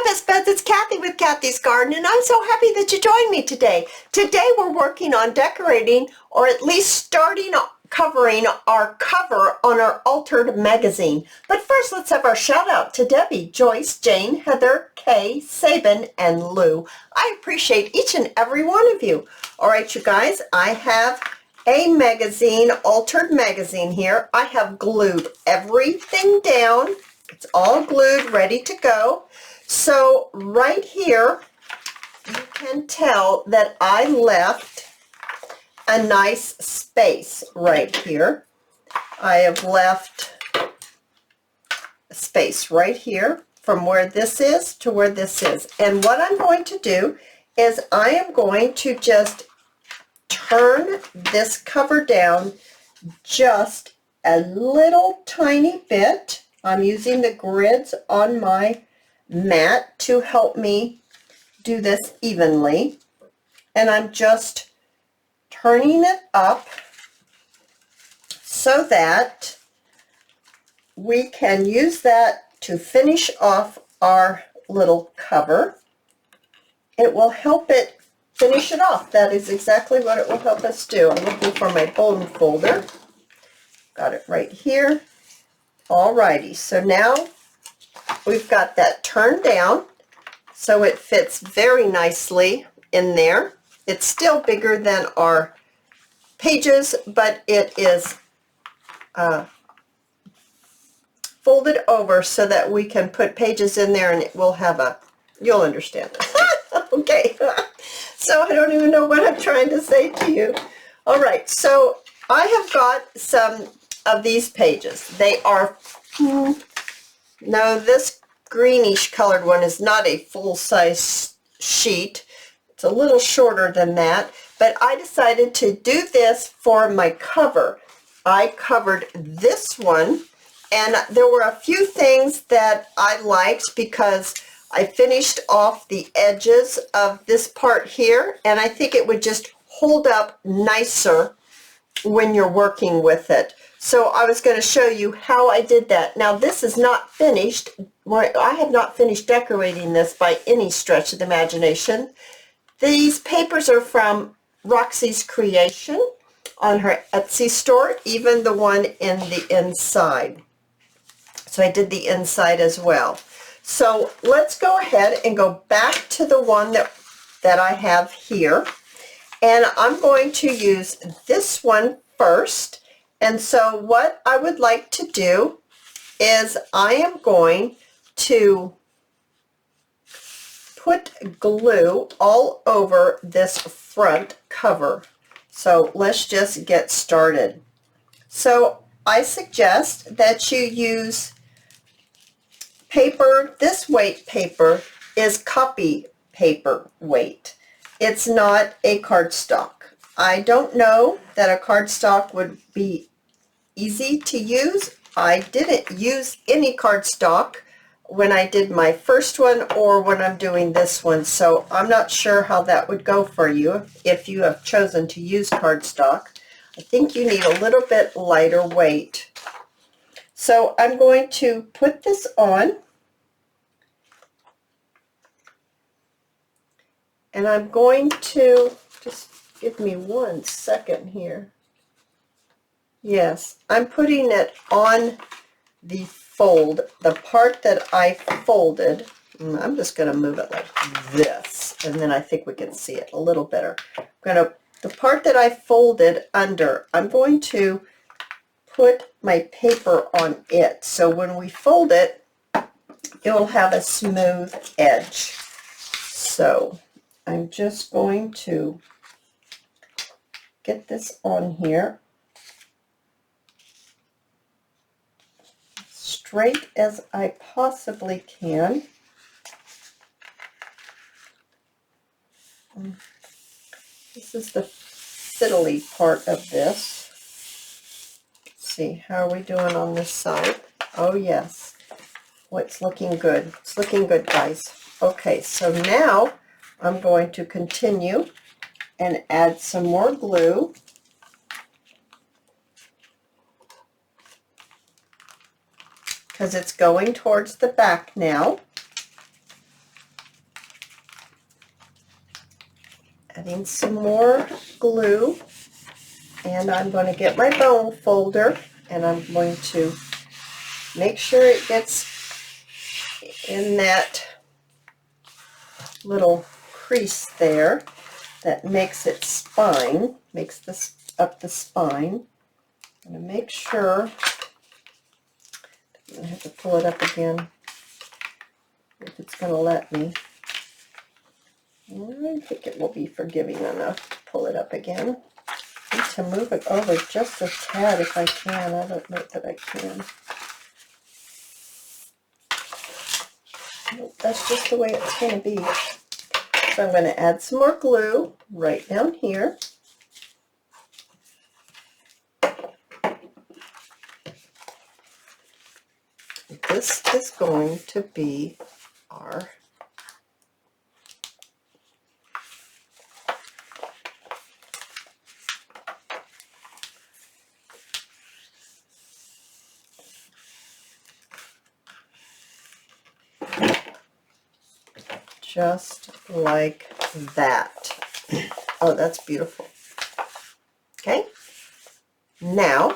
Hi Best Buds, it's Cathy with Cathy's Garden, and I'm so happy that you joined me today. Today we're working on decorating, or at least starting covering our cover on our altered magazine. But first, let's have our shout out to Debbie, Joyce, Jane, Heather, Kay, Sabin, and Lou. I appreciate each and every one of you. All right, you guys, I have a magazine, altered magazine here. I have glued everything down. It's all glued, ready to go. So right here, you can tell that I left a nice space right here. I have left a space right here from where this is to where this is. And what I'm going to do is I am going to just turn this cover down just a little tiny bit. I'm using the grids on my mat to help me do this evenly, and I'm just turning it up so that we can use that to finish off our little cover. It will help it finish it off. That is exactly what it will help us do. I'm looking for my bone folder. Got it right here. Alrighty, so now we've got that turned down so it fits very nicely in there. It's still bigger than our pages, but it is folded over so that we can put pages in there and it will have a, you'll understand. Okay, so I don't even know what I'm trying to say to you. All right, so I have got some of these pages. They are, no, this greenish colored one is not a full-size sheet. It's a little shorter than that, but I decided to do this for my cover. I covered this one, and there were a few things that I liked because I finished off the edges of this part here, and I think it would just hold up nicer when you're working with it. So I was going to show you how I did that. Now this is not finished. I have not finished decorating this by any stretch of the imagination. These papers are from Roxy's Creation on her Etsy store, even the one in the inside. So I did the inside as well. So let's go ahead and go back to the one that I have here. And I'm going to use this one first. And so what I would like to do is I am going to put glue all over this front cover. So let's just get started. So I suggest that you use paper. This weight paper is copy paper weight. It's not a cardstock. I don't know that a cardstock would be easy to use. I didn't use any cardstock when I did my first one or when I'm doing this one, so I'm not sure how that would go for you if you have chosen to use cardstock. I think you need a little bit lighter weight. So I'm going to put this on, and I'm going to, just give me 1 second here. Yes, I'm putting it on the fold, the part that I folded. I'm just going to move it like this, and then I think we can see it a little better. The part that I folded under, I'm going to put my paper on it. So when we fold it, it will have a smooth edge. So I'm just going to get this on here straight as I possibly can. This is the fiddly part of this. Let's see, how are we doing on this side? Oh yes, well, it's looking good. It's looking good, guys. Okay, so now I'm going to continue and add some more glue. Because it's going towards the back now. Adding some more glue, and I'm going to get my bone folder, and I'm going to make sure it gets in that little crease there that makes it spine, makes this up the spine. I'm going to make sure, I'm going to have to pull it up again if it's going to let me. I think it will be forgiving enough to pull it up again. I need to move it over just a tad if I can. I don't know that I can. Nope, that's just the way it's going to be. So I'm going to add some more glue right down here. This is going to be our just like that. Oh, that's beautiful. Okay, now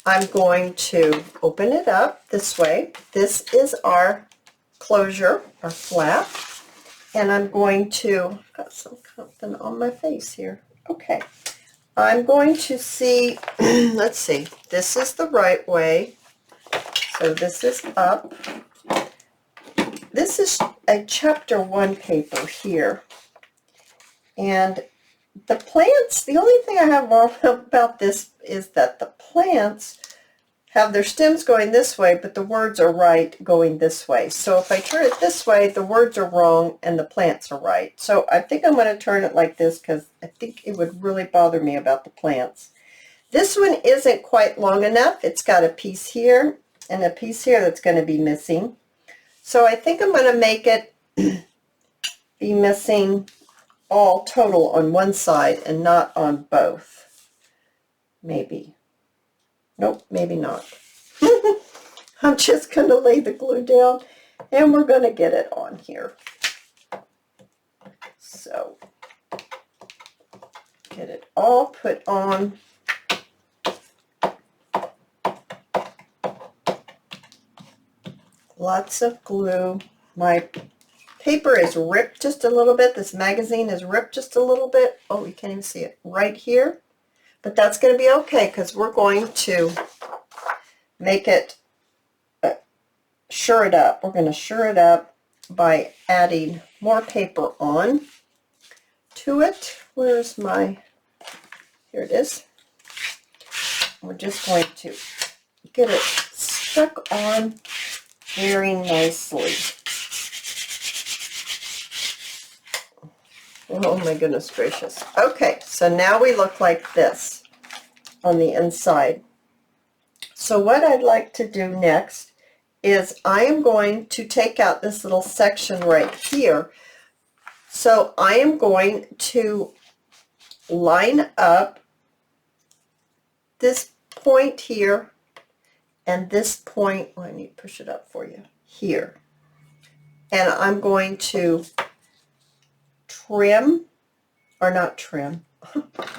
I'm going to open it up this way. This is our closure, our flap, and I'm going to, got something on my face here. Okay, I'm going to see, let's see, this is the right way, so this is up. This is a chapter 1 paper here, and the plants, the only thing I have wrong about this is that the plants have their stems going this way, but the words are right going this way. So if I turn it this way, the words are wrong and the plants are right. So I think I'm going to turn it like this because I think it would really bother me about the plants. This one isn't quite long enough. It's got a piece here and a piece here that's going to be missing. So I think I'm going to make it be missing all total on one side and not on both. Maybe. Nope, maybe not. I'm just going to lay the glue down and we're going to get it on here. So get it all put on. Lots of glue. My paper is ripped just a little bit. This magazine is ripped just a little bit. Oh, you can't even see it right here. But that's going to be okay because we're going to make it, sure it up. We're going to sure it up by adding more paper on to it. Where's my, here it is. We're just going to get it stuck on very nicely. Oh my goodness gracious. Okay, so now we look like this on the inside. So what I'd like to do next is I am going to take out this little section right here. So I am going to line up this point here and this point, oh, I need to push it up for you, here. And I'm going to trim, or not trim,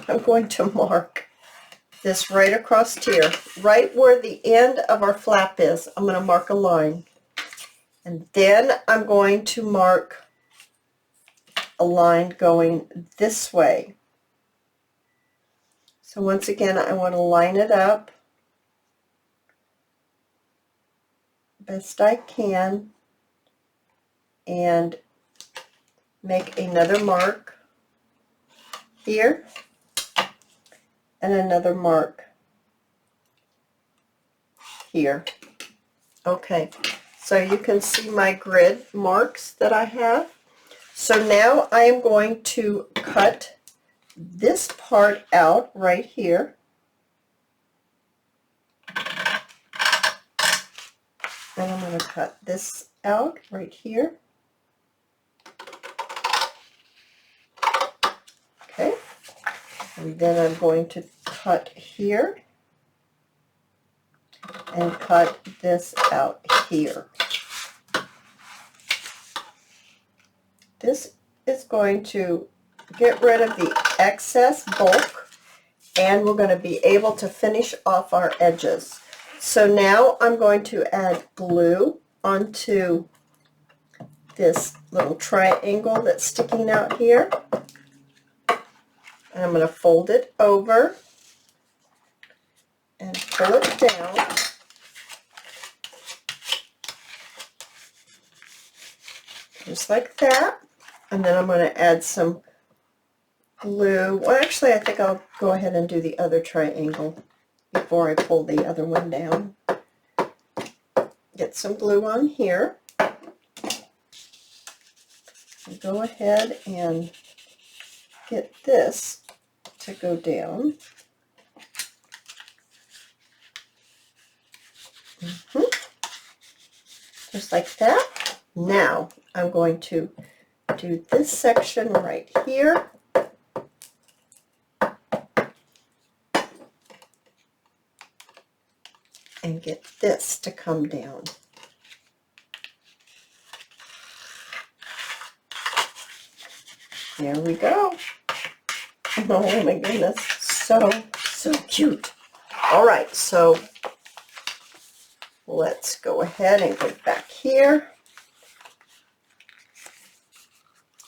I'm going to mark this right across here, right where the end of our flap is. I'm going to mark a line. And then I'm going to mark a line going this way. So once again, I want to line it up best I can and make another mark here and another mark here. Okay, so you can see my grid marks that I have. So now I am going to cut this part out right here. And I'm going to cut this out right here. Okay, and then I'm going to cut here and cut this out here. This is going to get rid of the excess bulk, and we're going to be able to finish off our edges. So now I'm going to add glue onto this little triangle that's sticking out here. And I'm going to fold it over and pull it down. Just like that. And then I'm going to add some glue. Well, actually, I think I'll go ahead and do the other triangle before I pull the other one down. Get some glue on here. And go ahead and get this to go down. Just like that. Now I'm going to do this section right here. And get this to come down. There we go. Oh my goodness, so cute. All right, so let's go ahead and go back here.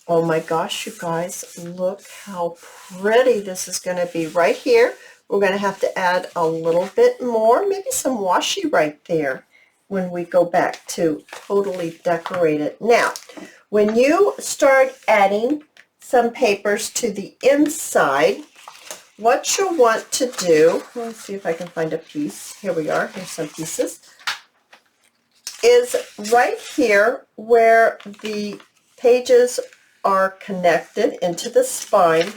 Oh my gosh, you guys, look how pretty this is going to be right here. We're going to have to add a little bit more, maybe some washi right there when we go back to totally decorate it. Now, when you start adding some papers to the inside, what you'll want to do, let's see if I can find a piece. Here we are, here's some pieces, is right here where the pages are connected into the spine.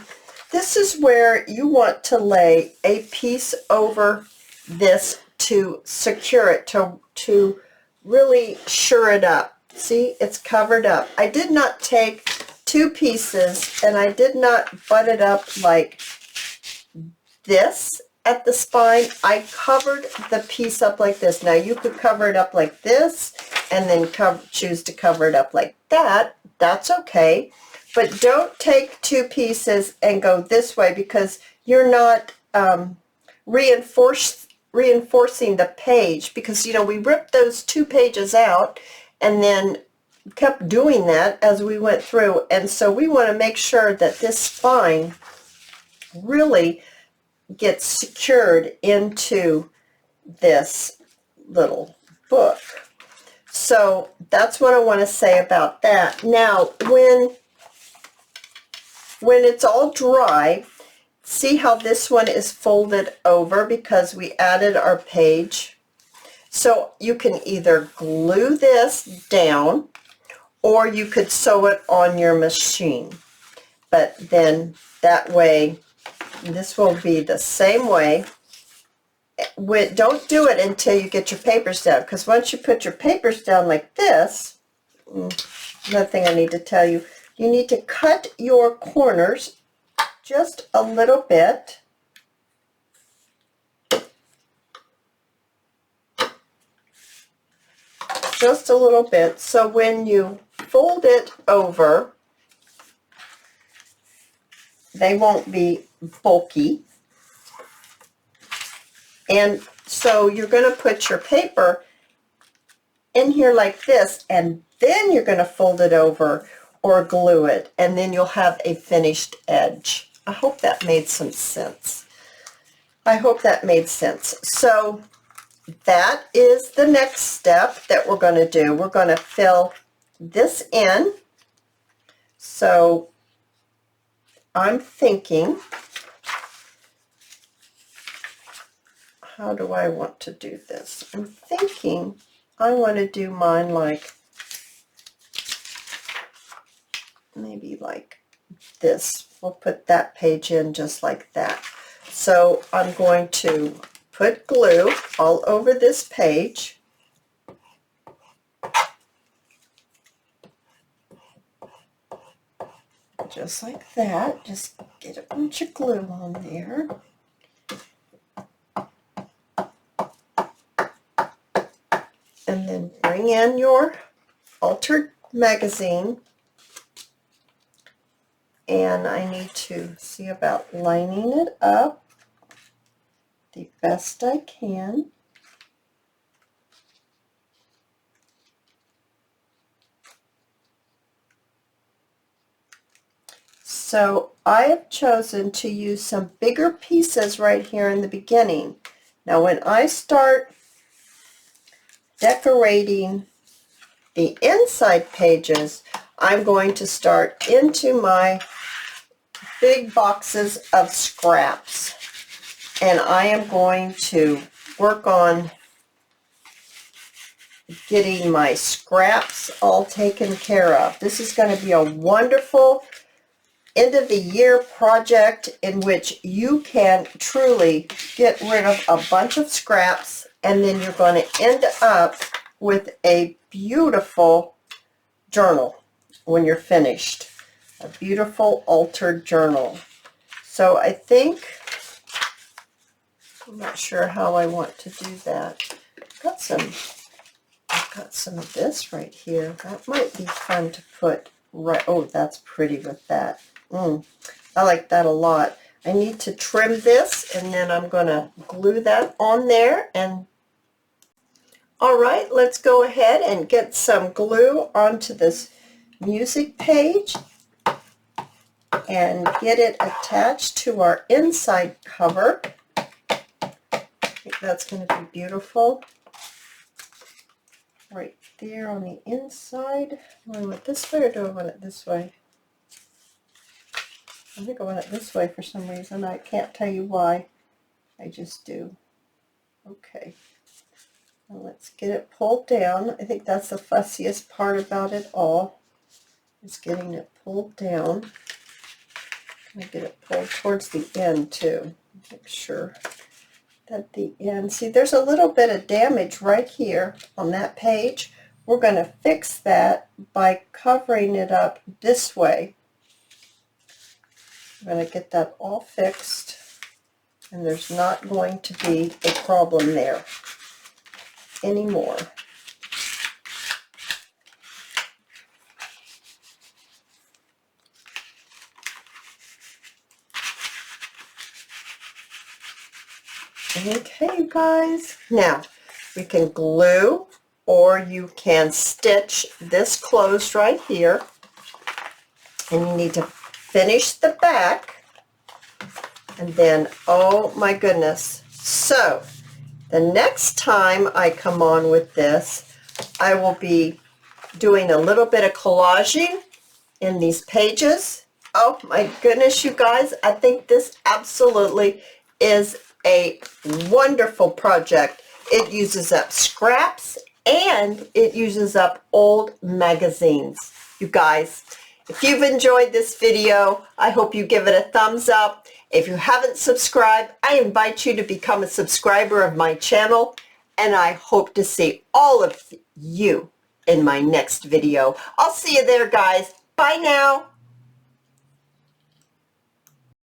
This is where you want to lay a piece over this to secure it, to really sure it up. See, it's covered up. I did not take two pieces and I did not butt it up like this at the spine. I covered the piece up like this. Now you could cover it up like this and then choose to cover it up like that. That's okay. But don't take two pieces and go this way, because you're not reinforcing the page, because, you know, we ripped those two pages out and then kept doing that as we went through. And so we want to make sure that this spine really gets secured into this little book. So that's what I want to say about that. Now, when it's all dry, see how this one is folded over because we added our page. So you can either glue this down or you could sew it on your machine. But then that way, this will be the same way. Don't do it until you get your papers down, because once you put your papers down like this, another thing I need to tell you, you need to cut your corners just a little bit. Just a little bit, so when you fold it over, they won't be bulky. And so you're going to put your paper in here like this, and then you're going to fold it over or glue it, and then you'll have a finished edge. I hope that made some sense. I hope that made sense. So that is the next step that we're going to do. We're going to fill this in. So I'm thinking, how do I want to do this? I'm thinking I want to do mine like, maybe like this. We'll put that page in just like that. So I'm going to put glue all over this page. Just like that. Just get a bunch of glue on there. And then bring in your altered magazine and I need to see about lining it up the best I can. So I have chosen to use some bigger pieces right here in the beginning. Now when I start decorating the inside pages, I'm going to start into my big boxes of scraps, and I am going to work on getting my scraps all taken care of. This is going to be a wonderful end of the year project in which you can truly get rid of a bunch of scraps, and then you're going to end up with a beautiful journal when you're finished. A beautiful altered journal. So I think, I'm not sure how I want to do that. I've got some of this right here. That might be fun to put right. Oh, that's pretty with that. I like that a lot. I need to trim this, and then I'm going to glue that on there. And all right, let's go ahead and get some glue onto this music page and get it attached to our inside cover. I think that's going to be beautiful. Right there on the inside. Do I want it this way or do I want it this way? I think I want it this way for some reason. I can't tell you why. I just do. Okay. Now let's get it pulled down. I think that's the fussiest part about it all, is getting it pulled down. I'm going to get it pulled towards the end too. Make sure that the end, see there's a little bit of damage right here on that page. We're going to fix that by covering it up this way. I'm going to get that all fixed, and there's not going to be a problem there anymore. Okay, guys. Now, we can glue, or you can stitch this closed right here. And you need to finish the back. And then, oh my goodness. So, the next time I come on with this, I will be doing a little bit of collaging in these pages. Oh my goodness, you guys. I think this absolutely is a wonderful project. It uses up scraps and it uses up old magazines. You guys, if you've enjoyed this video, I hope you give it a thumbs up. If you haven't subscribed, I invite you to become a subscriber of my channel, and I hope to see all of you in my next video. I'll see you there, guys. Bye now.